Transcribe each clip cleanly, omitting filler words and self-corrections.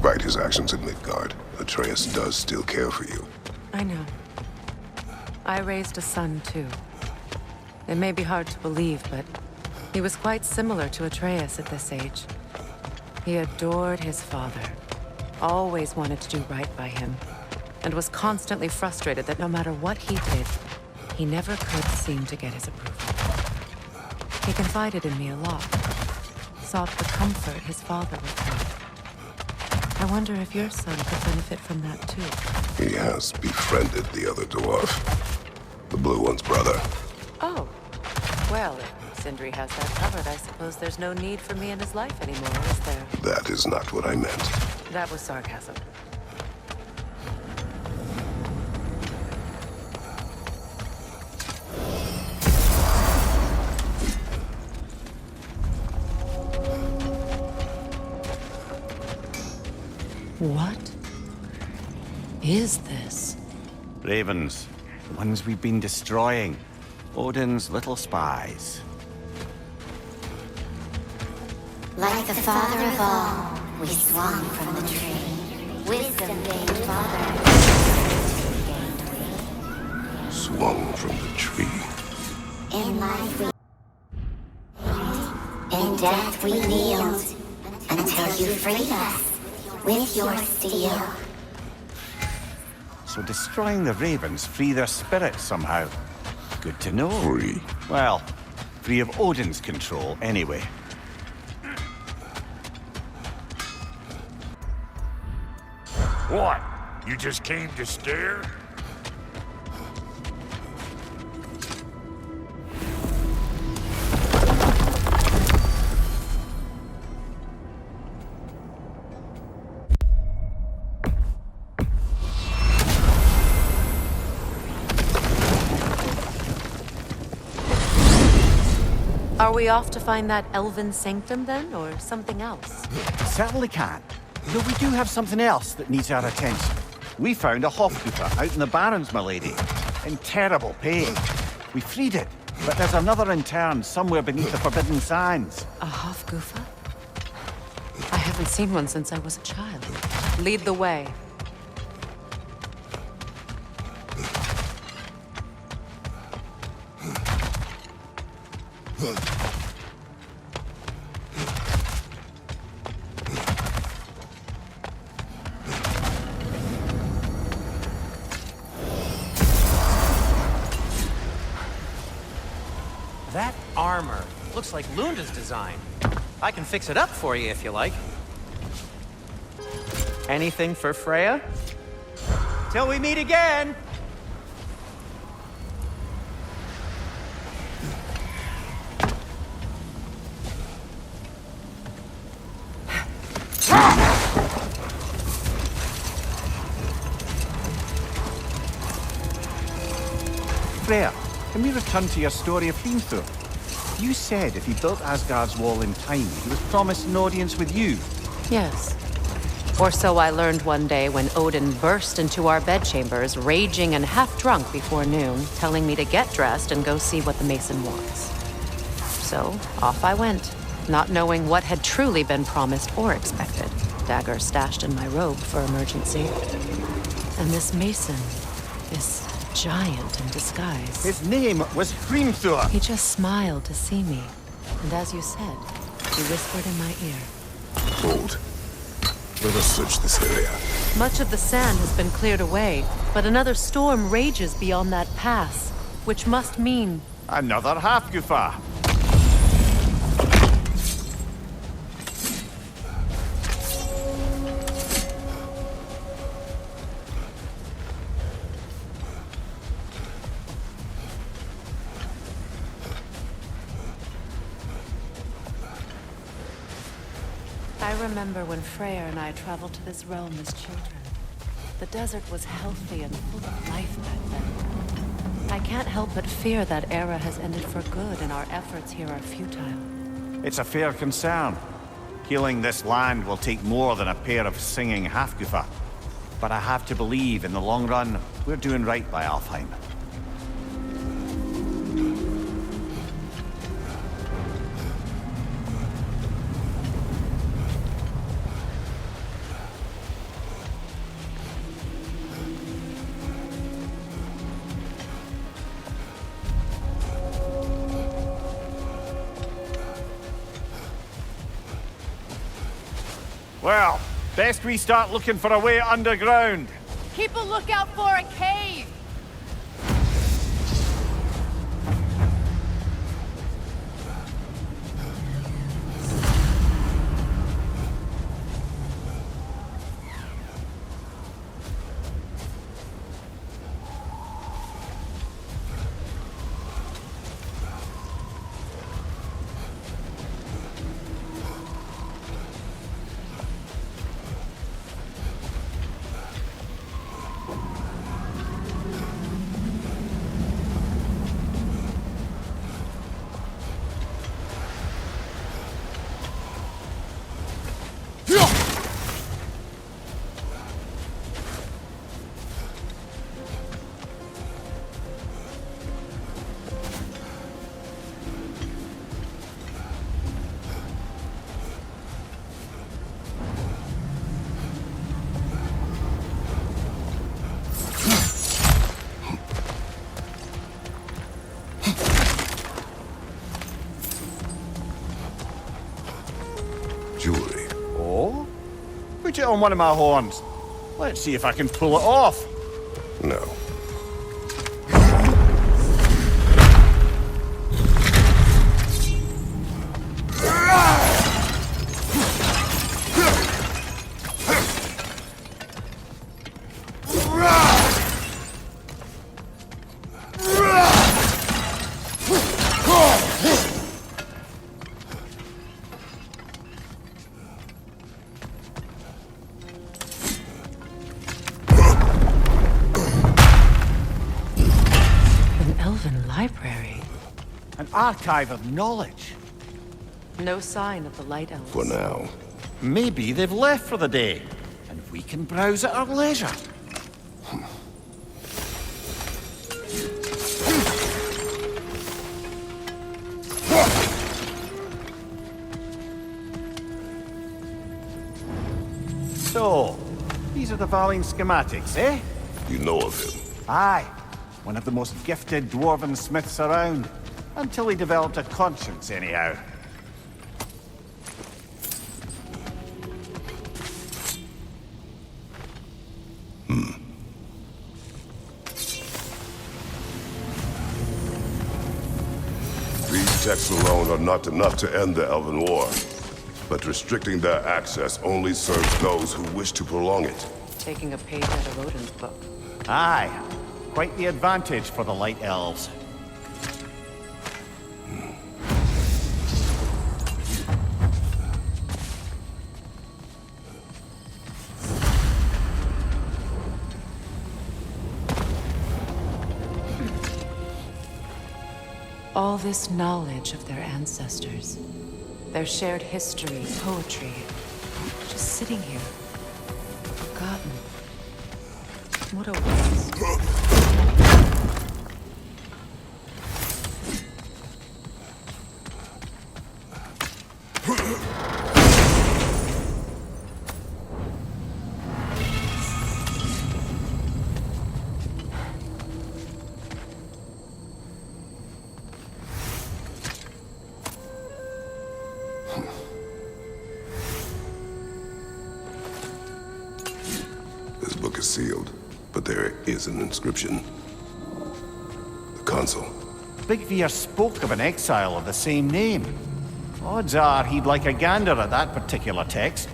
Despite his actions in Midgard, Atreus does still care for you. I know. I raised a son, too. It may be hard to believe, but he was quite similar to Atreus at this age. He adored his father, always wanted to do right by him, and was constantly frustrated that no matter what he did, he never could seem to get his approval. He confided in me a lot, sought the comfort his father would bring. I wonder if your son could benefit from that too. He has befriended the other dwarf. The blue one's brother. Oh. Well, if Sindri has that covered, I suppose there's no need for me in his life anymore, is there? That is not what I meant. That was sarcasm. What is this? Ravens. The ones we've been destroying. Odin's little spies. Like the father of all, we swung from the tree. Wisdom gained father. Swung from the tree. In life we in death we kneeled until you freed us with your steel. So destroying the ravens free their spirits somehow. Good to know. Free. Well, free of Odin's control, anyway. What? You just came to stare? Are we off to find that elven sanctum then, or something else? Certainly can. Though we do have something else that needs our attention. We found a Hofgufa out in the Barrens, my lady. In terrible pain. We freed it, but there's another intern somewhere beneath the Forbidden Sands. A Hofgufa? I haven't seen one since I was a child. Lead the way. That armor looks like Lunda's design. I can fix it up for you if you like. Anything for Freya? Till we meet again! Freya, can we return to your story of Hrimthur? You said if he built Asgard's wall in time, he was promised an audience with you. Yes. Or so I learned one day when Odin burst into our bedchambers, raging and half-drunk before noon, telling me to get dressed and go see what the Mason wants. So, off I went, not knowing what had truly been promised or expected. Dagger stashed in my robe for emergency. And this Mason is giant in disguise. His name was Hrimthur. He just smiled to see me. And as you said, he whispered in my ear. Hold. Let us search this area. Much of the sand has been cleared away, but another storm rages beyond that pass, which must mean... Another Hofgufa. I remember when Freyr and I traveled to this realm as children. The desert was healthy and full of life back then. I can't help but fear that era has ended for good and our efforts here are futile. It's a fair concern. Healing this land will take more than a pair of singing Hofgufa. But I have to believe, in the long run, we're doing right by Alfheim. Well, best we start looking for a way underground. Keep a lookout for a cave! Jewelry. Oh? Put it on one of my horns. Let's see if I can pull it off. No. Library. An archive of knowledge. No sign of the Light Elves. For now. Maybe they've left for the day, and we can browse at our leisure. So, these are the Valine schematics, eh? You know of him. Aye. One of the most gifted dwarven smiths around. Until he developed a conscience, anyhow. These texts alone are not enough to end the Elven War. But restricting their access only serves those who wish to prolong it. Taking a page out of Odin's book. Aye. Quite the advantage for the Light Elves. All this knowledge of their ancestors, their shared history, poetry, just sitting here, forgotten. What a waste. This book is sealed, but there is an inscription. The console. Big Veer spoke of an exile of the same name. Odds are he'd like a gander at that particular text.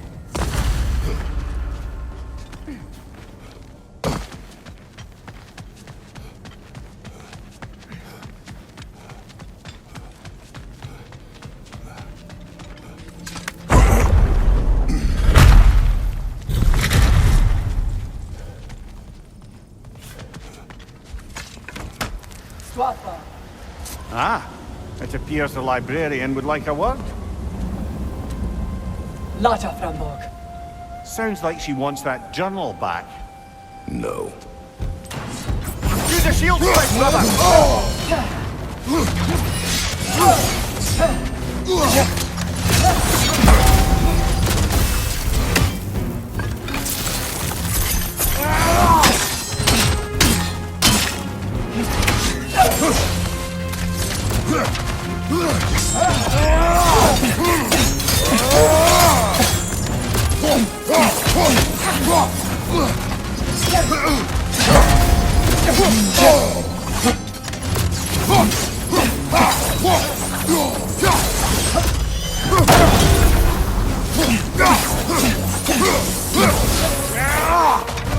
Ah, it appears the librarian would like a word. Lata Framborg. Sounds like she wants that journal back. No. Use a shield strike, brother!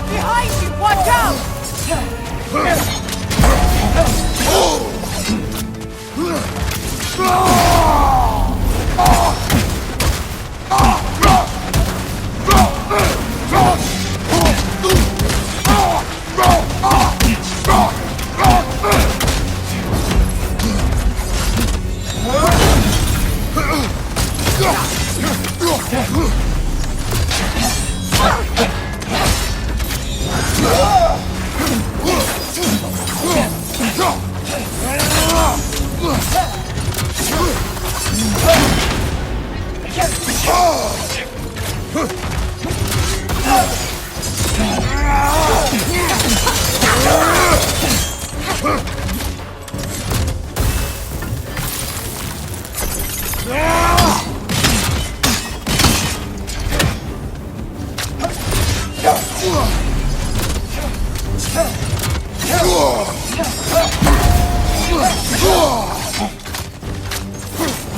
Behind you! Watch out!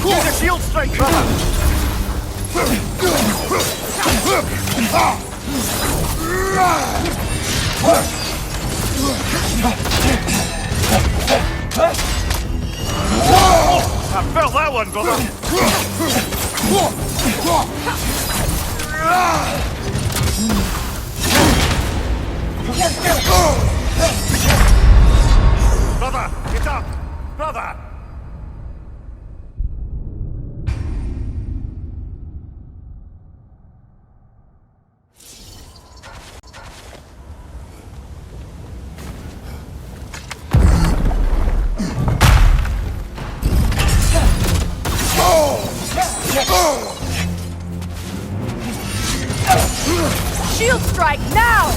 Use a shield strike, brother! I felt that one, brother! Brother, get up! Brother! Shield strike now!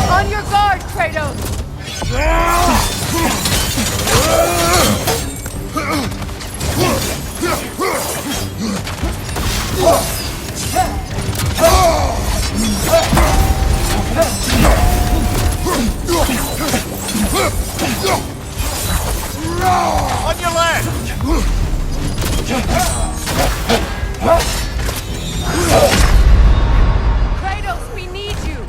On your guard, Kratos! On your left! Kratos, we need you!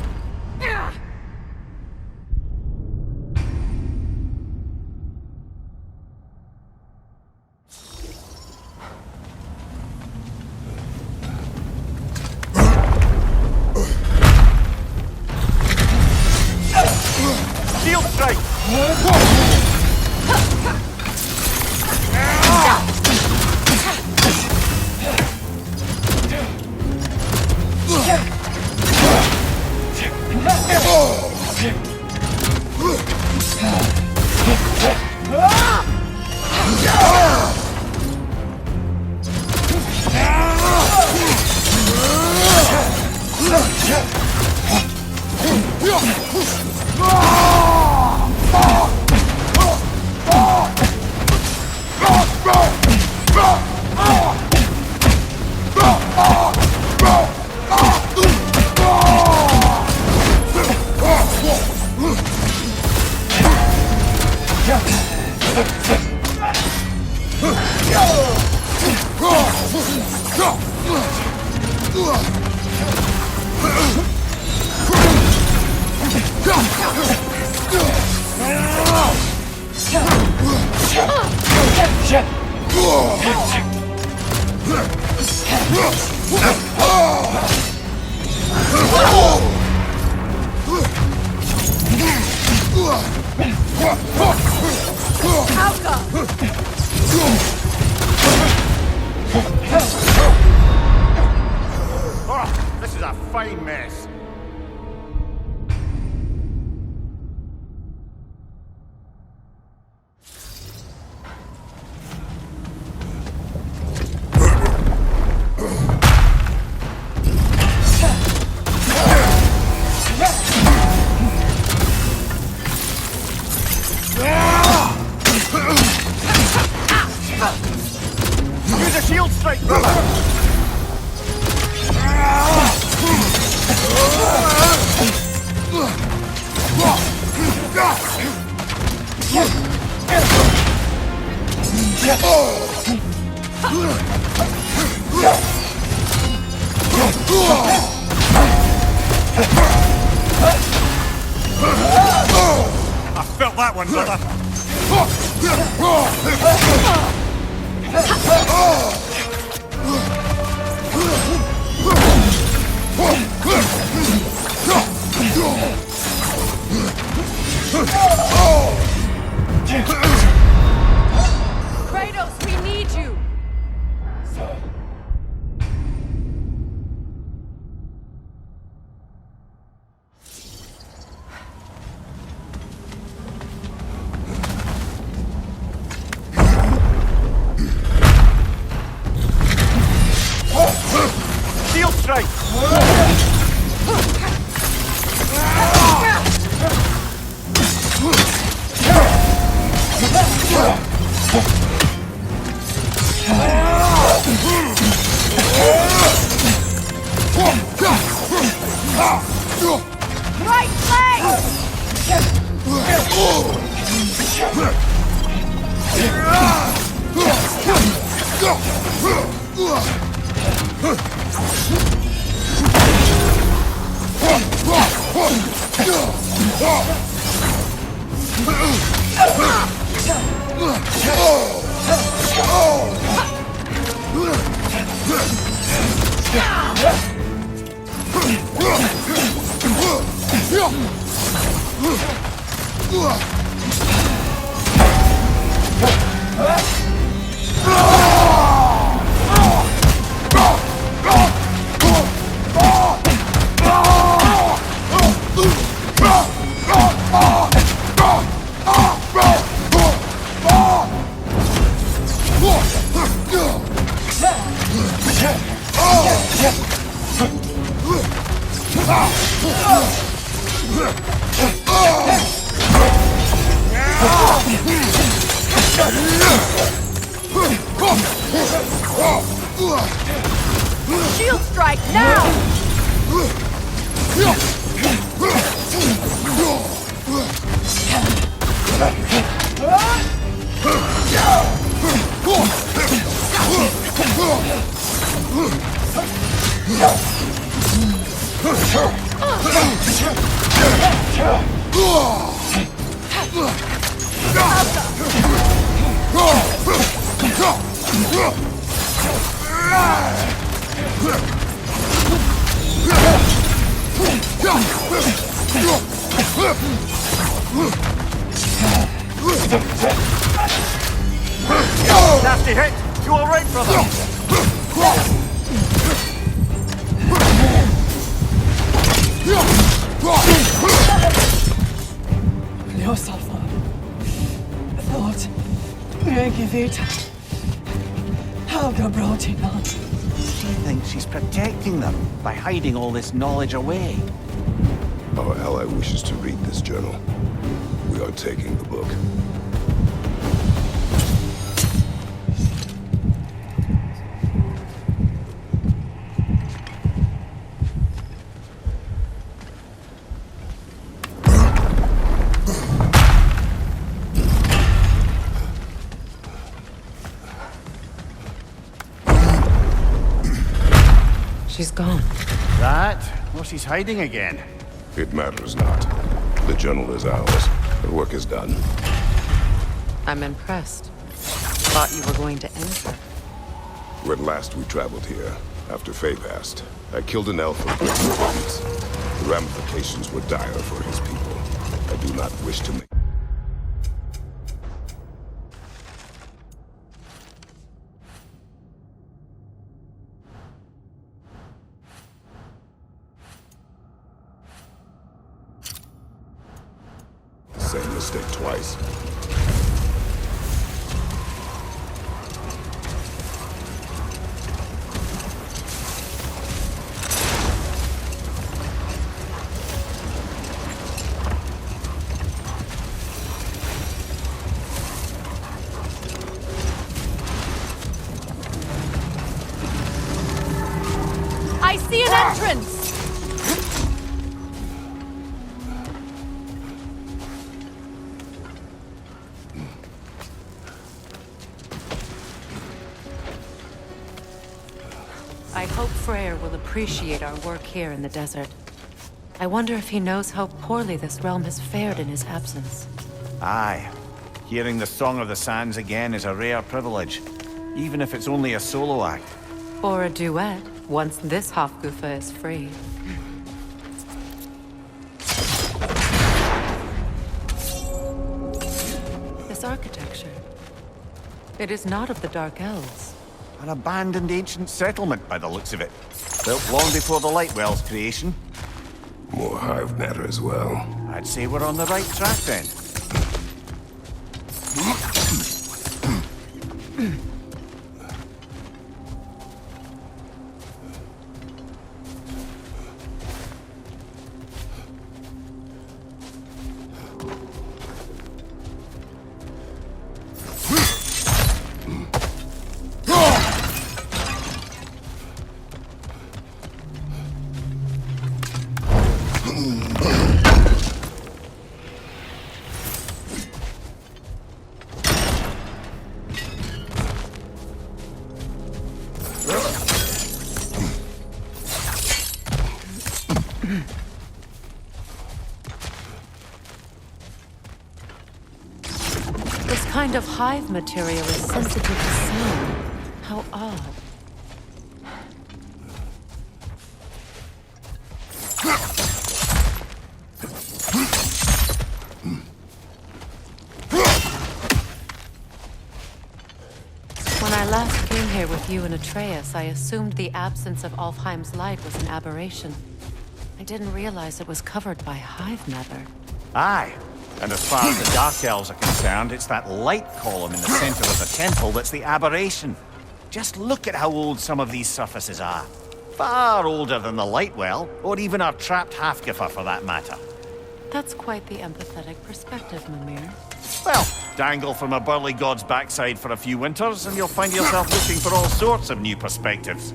Shield strike! Oh, this is a fine mess. Use a shield strike, brother! I felt that one, brother. Kratos, we need you! Shield strike! Right leg! Shield strike now! Nasty hit! You alright, brother? Ljósálfa. Þótt ekki vita. Helga brought it on. She thinks she's protecting them by hiding all this knowledge away. Our ally wishes to read this journal. We are taking the book. She's gone. That? Well, she's hiding again. It matters not. The journal is ours. The work is done. I'm impressed. Thought you were going to end her. When last we traveled here, after Faye passed, I killed an elf and broke his bones. The ramifications were dire for his people. I do not wish to make... Same mistake twice. I see an entrance! I hope Freyr will appreciate our work here in the desert. I wonder if he knows how poorly this realm has fared in his absence. Aye. Hearing the Song of the Sands again is a rare privilege, even if it's only a solo act. Or a duet, once this Hofgufa is free. This architecture. It is not of the Dark Elves. An abandoned ancient settlement, by the looks of it. Built long before the Lightwell's creation. More hive matter as well. I'd say we're on the right track then. This kind of hive material is sensitive to sound. How odd. When I last came here with you and Atreus, I assumed the absence of Alfheim's light was an aberration. I didn't realize it was covered by hive matter. Aye. And as far as the Dark Elves are concerned, it's that light column in the center of the temple that's the aberration. Just look at how old some of these surfaces are. Far older than the Lightwell, or even our trapped Hafgifer for that matter. That's quite the empathetic perspective, Mimir. Well, dangle from a burly god's backside for a few winters, and you'll find yourself looking for all sorts of new perspectives.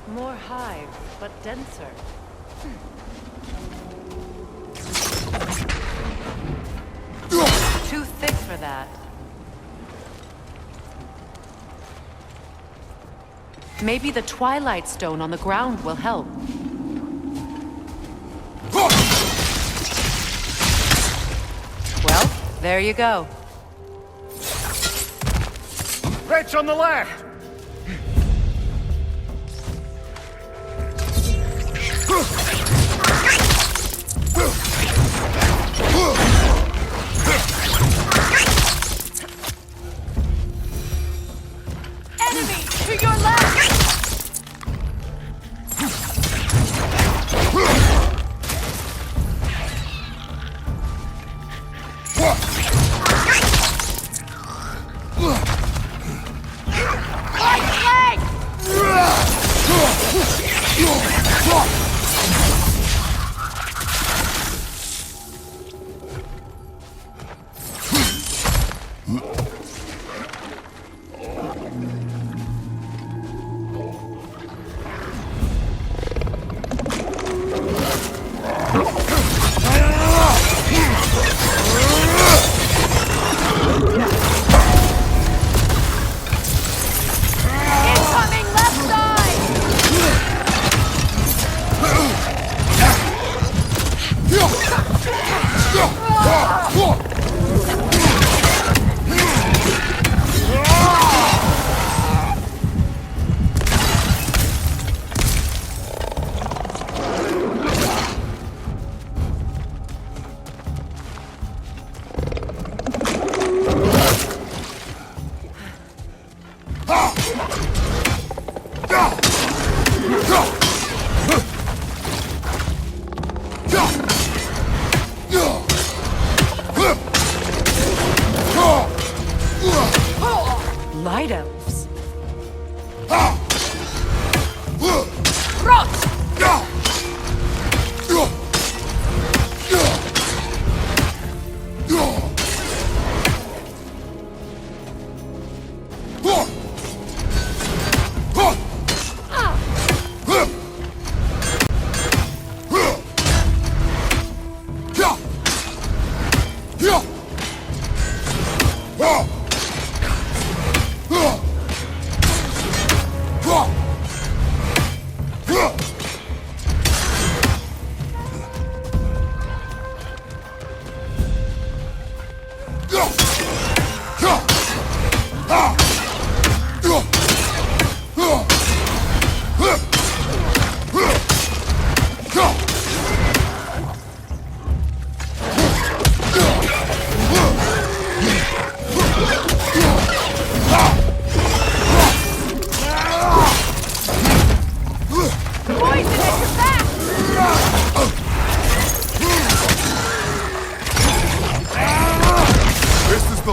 More hive, but denser. Too thick for that. Maybe the Twilight Stone on the ground will help. Well, there you go. Wretch on the left! Enemy to your left!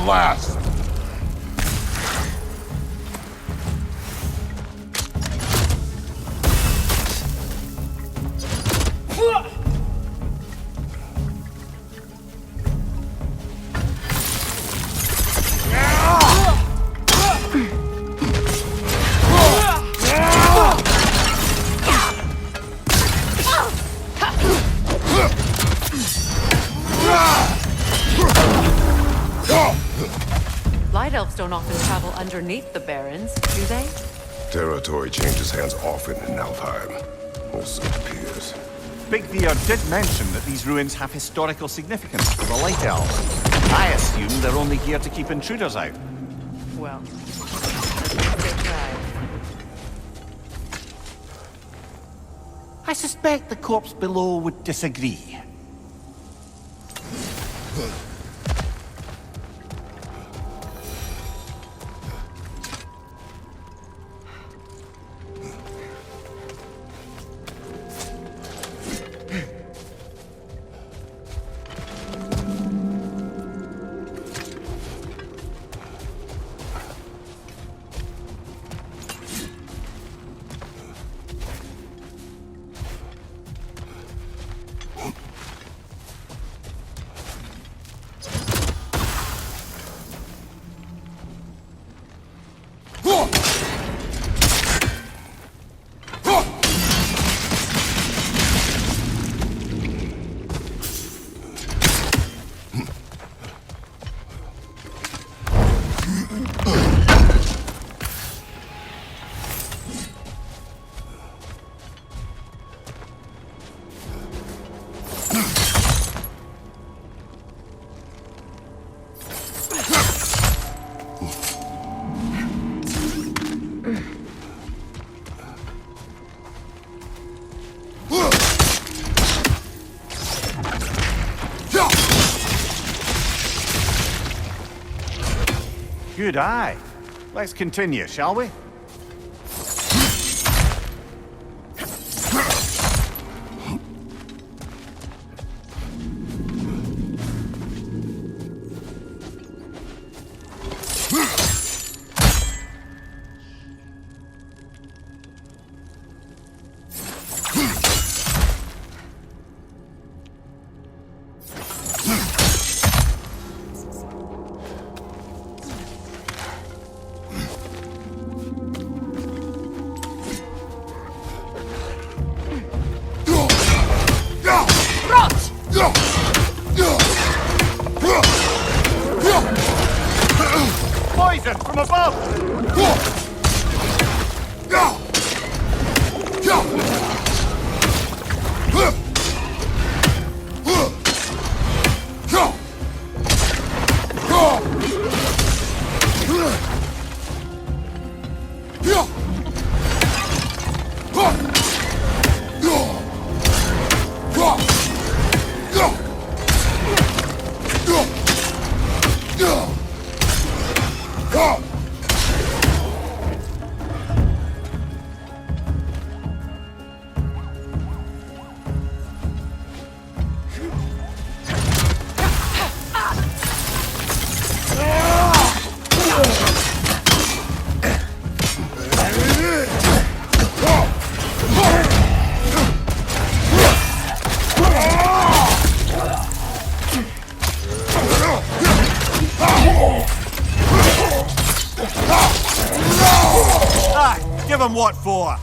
last! Light elves don't often travel underneath the barrens, do they? Territory changes hands often in Alfheim. Or so it appears. Big Beard did mention that these ruins have historical significance for the Light Elves. I assume they're only here to keep intruders out. Well, at least they tried. I suspect the corpse below would disagree. Good eye. Let's continue, shall we? Poison from above! Give him what for?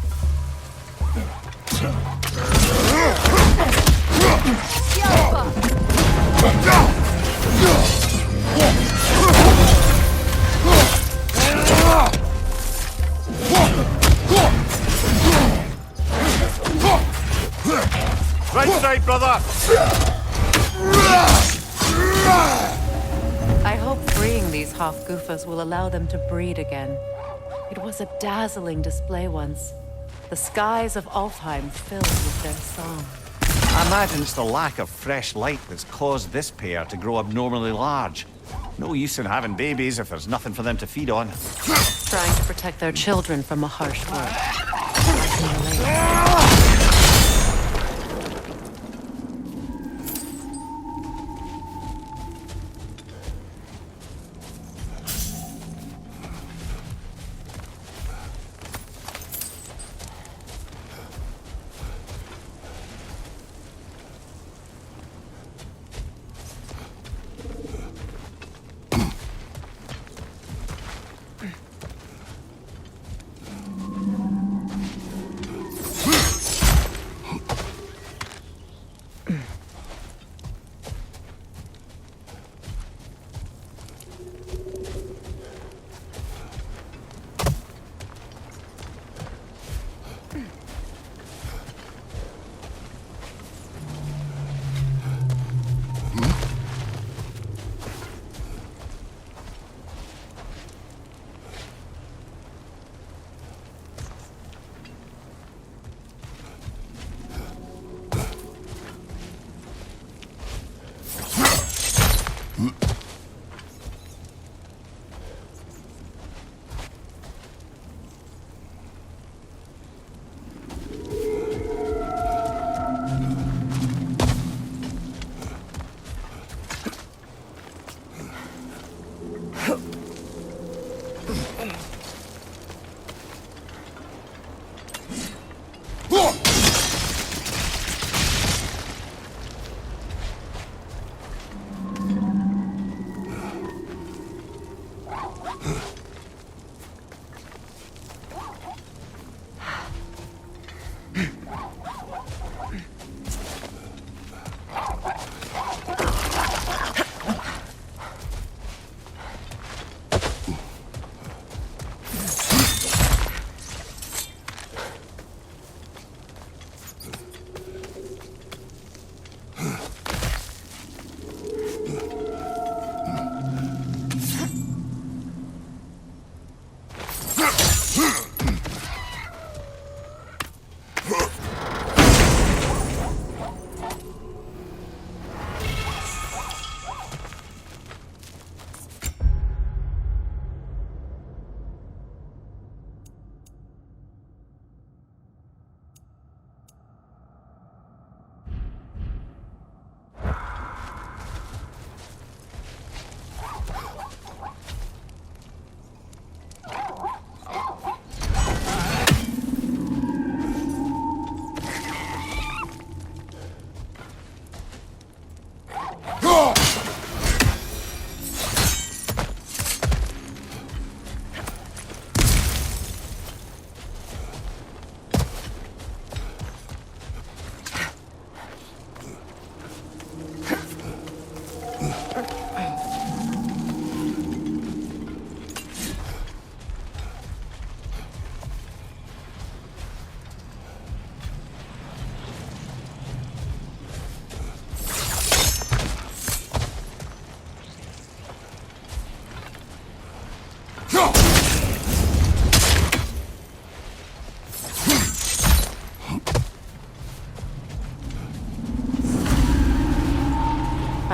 Right side, brother! I hope freeing these Hofgufas will allow them to breed again. It was a dazzling display once. The skies of Alfheim filled with their song. I imagine it's the lack of fresh light that's caused this pair to grow abnormally large. No use in having babies if there's nothing for them to feed on. Trying to protect their children from a harsh world.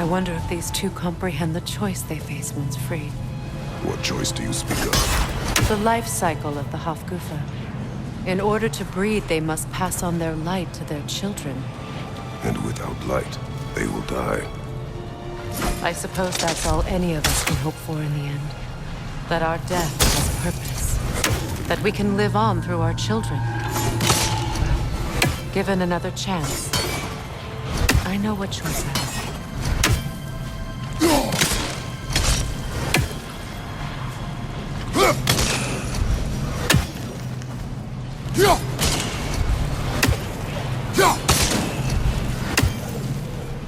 I wonder if these two comprehend the choice they face once freed. What choice do you speak of? The life cycle of the Hofgufa. In order to breed, they must pass on their light to their children. And without light, they will die. I suppose that's all any of us can hope for in the end. That our death has purpose. That we can live on through our children. Well, given another chance, I know what choice I will make.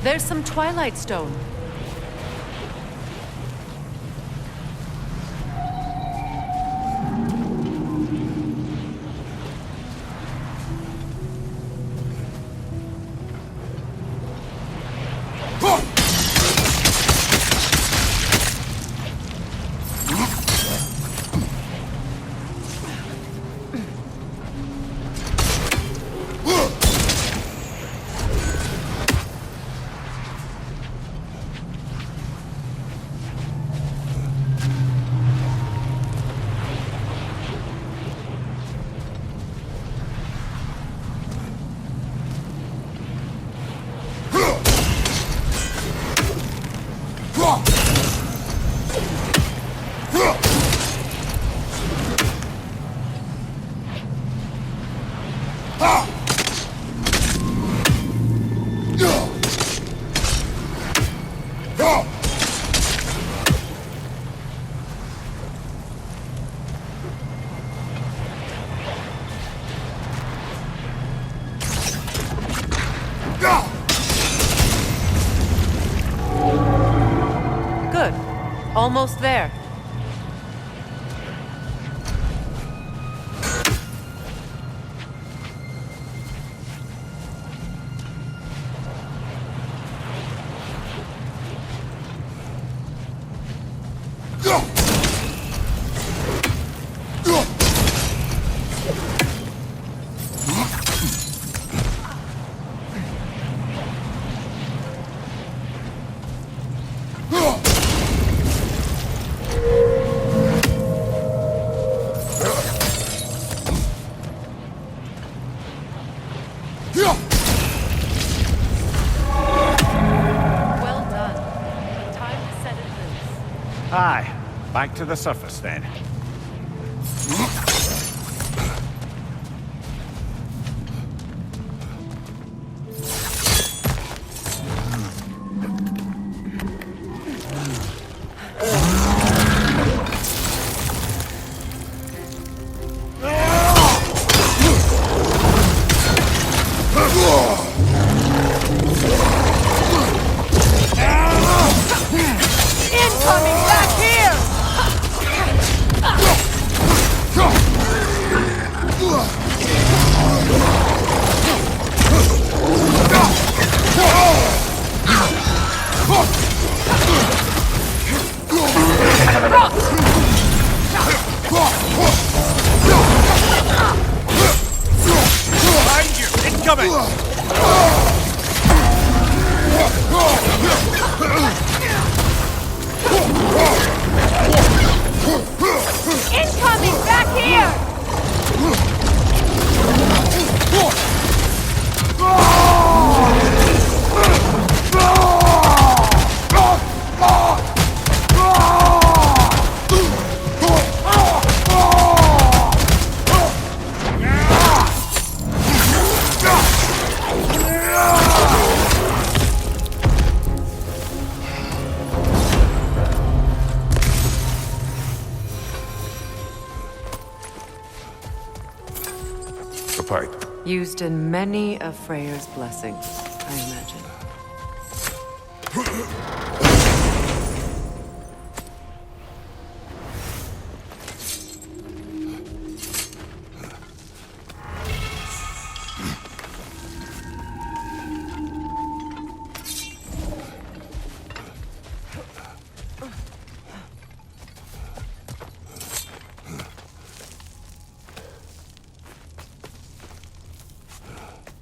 There's some Twilight Stone. Good. Almost there. Well done. Time to set it loose. Aye, back to the surface then. Incoming back here! Behind you! Incoming! Incoming back here! The pipe. Used in many of Freyr's blessings, I imagine.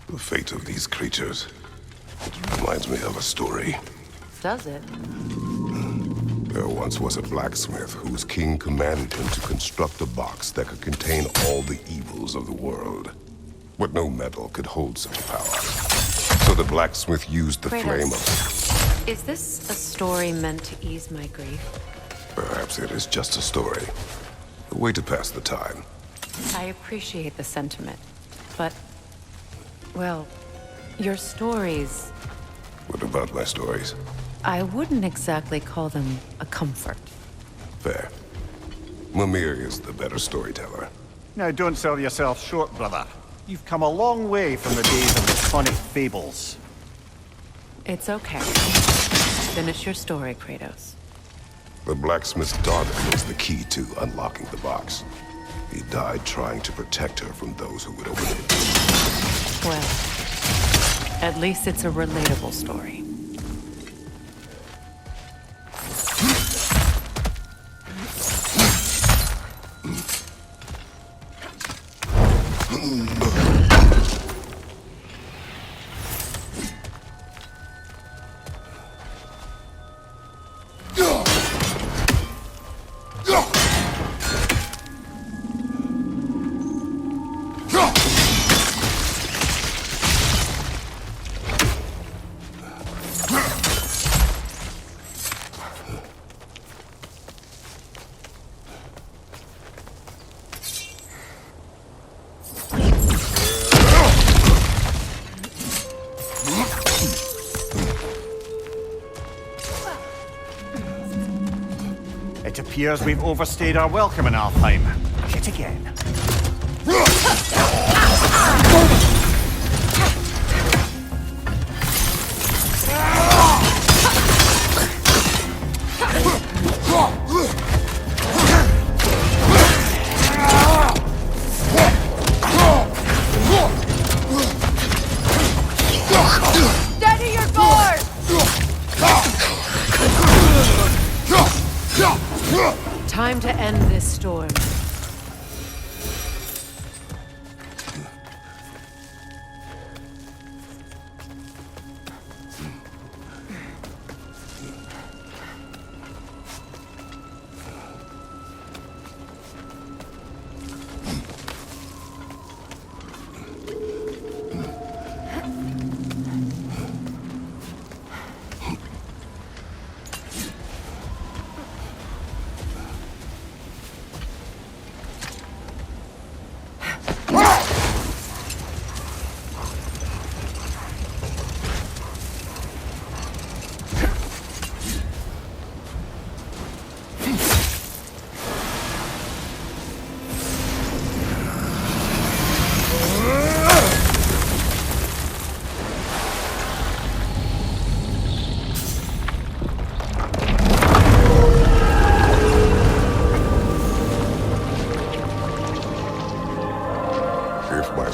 The fate of these creatures. It reminds me of a story. does it. There once was a blacksmith whose king commanded him to construct a box that could contain all the evils of the world. But no metal could hold such power. So the blacksmith used the flame of... Is this a story meant to ease my grief? Perhaps it is just a story. A way to pass the time. I appreciate the sentiment, but... well, your stories... What about my stories? I wouldn't exactly call them a comfort. Fair. Mimir is the better storyteller. Now, don't sell yourself short, brother. You've come a long way from the days of the tonic fables. It's okay. Finish your story, Kratos. The blacksmith's daughter was the key to unlocking the box. He died trying to protect her from those who would open it. Well, at least it's a relatable story. It appears we've overstayed our welcome in Alfheim. Yet again. Steady your board! Time to end this storm.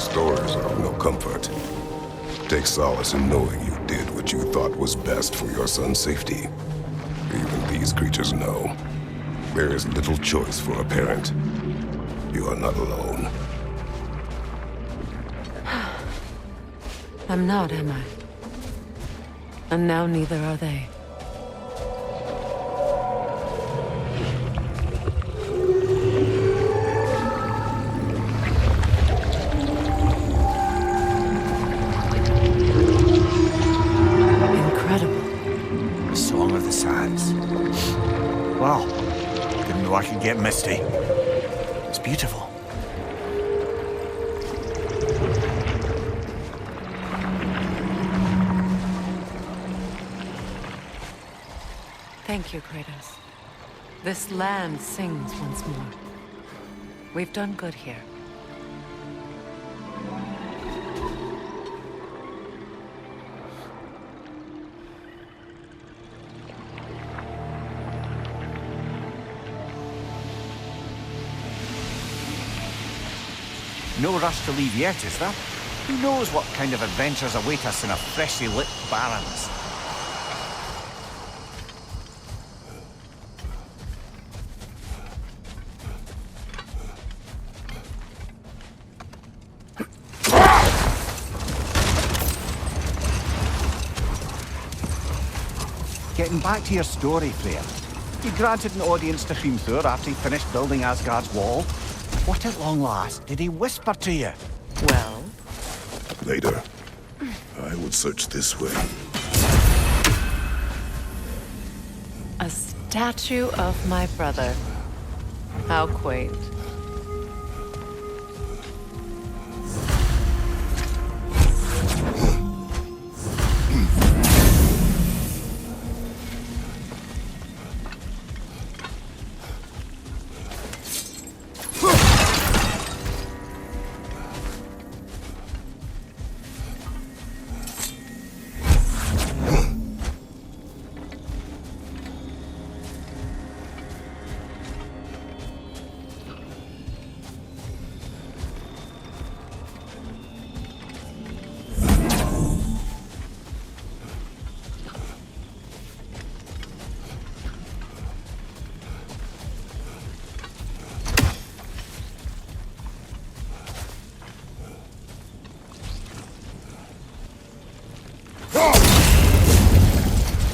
Stories are of no comfort. Take solace in knowing you did what you thought was best for your son's safety. Even these creatures know. There is little choice for a parent. You are not alone. I'm not, am I? And now neither are they. Wow, didn't know I could get misty. It's beautiful. Thank you, Kratos. This land sings once more. We've done good here. No rush to leave yet, is there? Who knows what kind of adventures await us in a freshly lit Barrens? Getting back to your story, Freya. You granted an audience to Hrimthur after he finished building Asgard's wall. What at long last did he whisper to you? Well, Later, I would search this way. a statue of my brother. How quaint.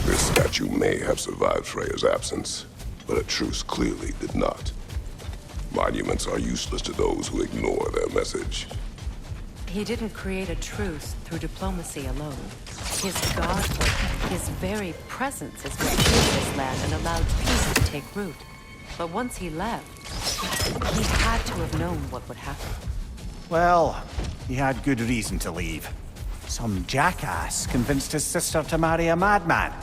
This statue may have survived Freya's absence, but a truce clearly did not. Monuments are useless to those who ignore their message. He didn't create a truce through diplomacy alone. His godhood, his very presence is what healed this land and allowed peace to take root. But once he left, he had to have known what would happen. Well, he had good reason to leave. Some jackass convinced his sister to marry a madman.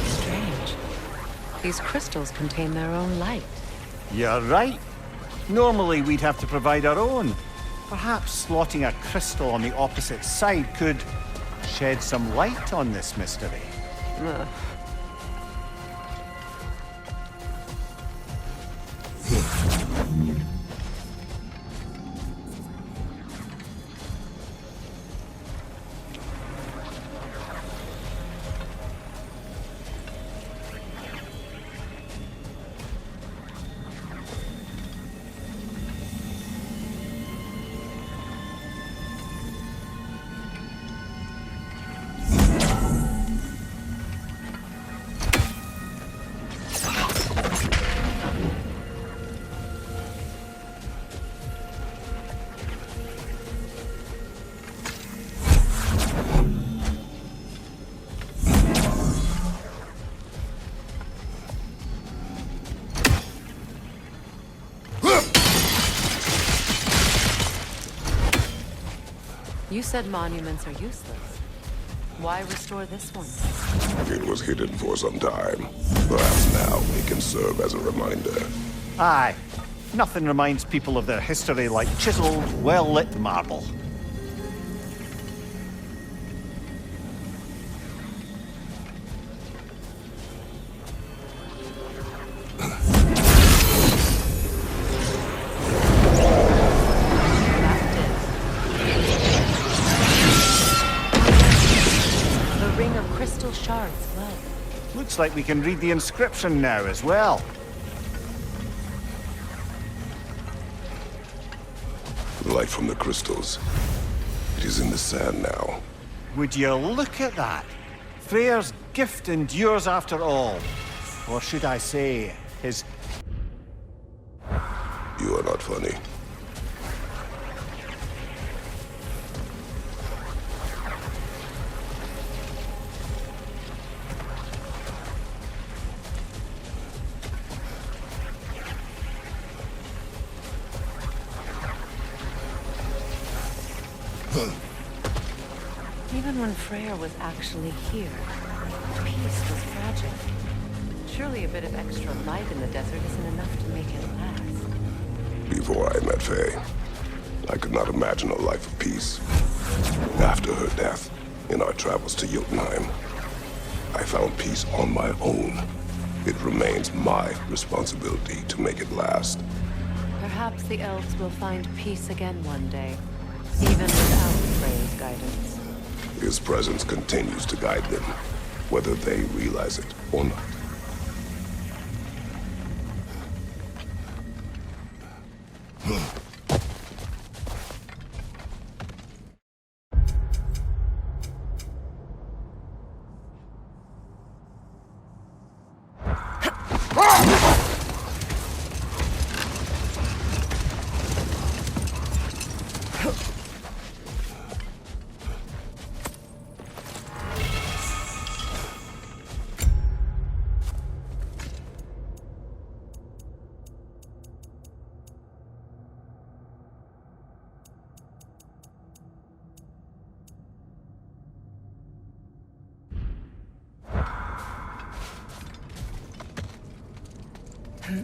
Strange. These crystals contain their own light. You're right. Normally we'd have to provide our own. Perhaps slotting a crystal on the opposite side could shed some light on this mystery. Ugh. You said monuments are useless. Why restore this one? It was hidden for some time. Perhaps now it can serve as a reminder. Aye. Nothing reminds people of their history like chiseled, well-lit marble. Shards glow. Looks like we can read the inscription now as well. The light from the crystals. It is in the sand now. Would you look at that? Freyr's gift endures after all. Or should I say, his... You are not funny. Even when Freya was actually here, peace was fragile. Surely a bit of extra light in the desert isn't enough to make it last. Before I met Faye, I could not imagine a life of peace. After her death, in our travels to Jotunheim, I found peace on my own. It remains my responsibility to make it last. Perhaps the elves will find peace again one day, even without Freya's guidance. His presence continues to guide them, whether they realize it or not.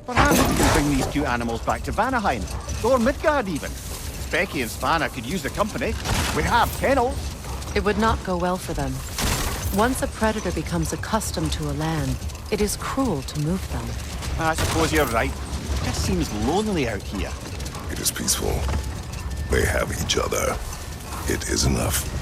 Perhaps we can bring these two animals back to Vanaheim, or Midgard even. Becky and Spanna could use the company. We have kennels. It would not go well for them. Once a predator becomes accustomed to a land, it is cruel to move them. I suppose you're right. It just seems lonely out here. It is peaceful. They have each other. It is enough.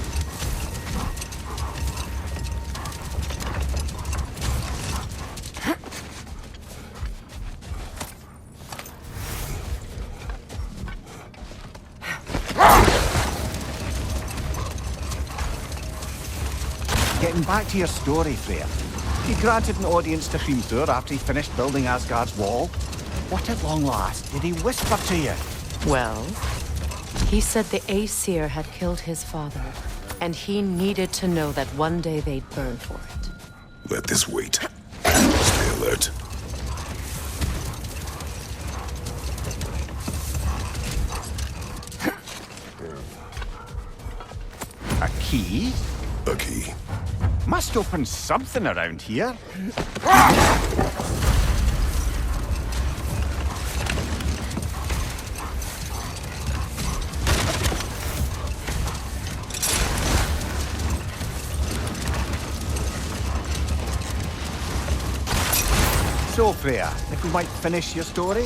Getting back to your story, Freya. You granted an audience to Hrimthur after he finished building Asgard's wall. What at long last did he whisper to you? Well, he said the Aesir had killed his father, and he needed to know that one day they'd burn for it. Let this wait. Stay alert. A key? A key. Must open something around here. So, Freya, if we might finish your story?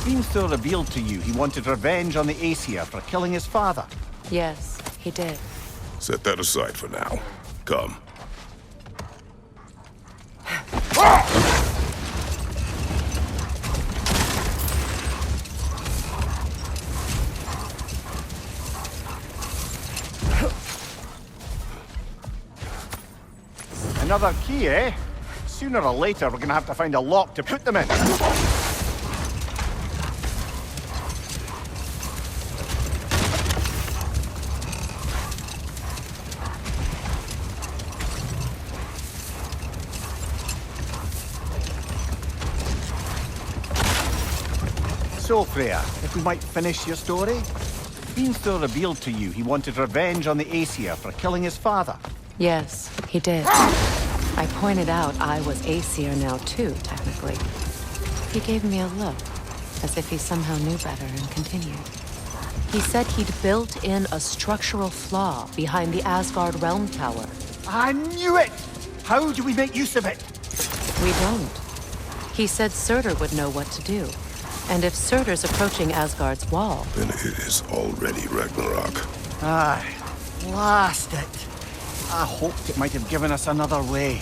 Hrimthur revealed to you he wanted revenge on the Aesir for killing his father. Yes, he did. Set that aside for now. Come. Another key, eh? Sooner or later, we're gonna have to find a lock to put them in. So, Freya, if we might finish your story? Hrimthur revealed to you he wanted revenge on the Aesir for killing his father. Yes, he did. I pointed out I was Aesir now too, technically. He gave me a look, as if he somehow knew better, and continued. He said he'd built in a structural flaw behind the Asgard Realm Tower. I knew it! How do we make use of it? We don't. He said Surtur would know what to do. And if Surtur's approaching Asgard's wall... Then it is already Ragnarok. Aye, blast it. I hoped it might have given us another way.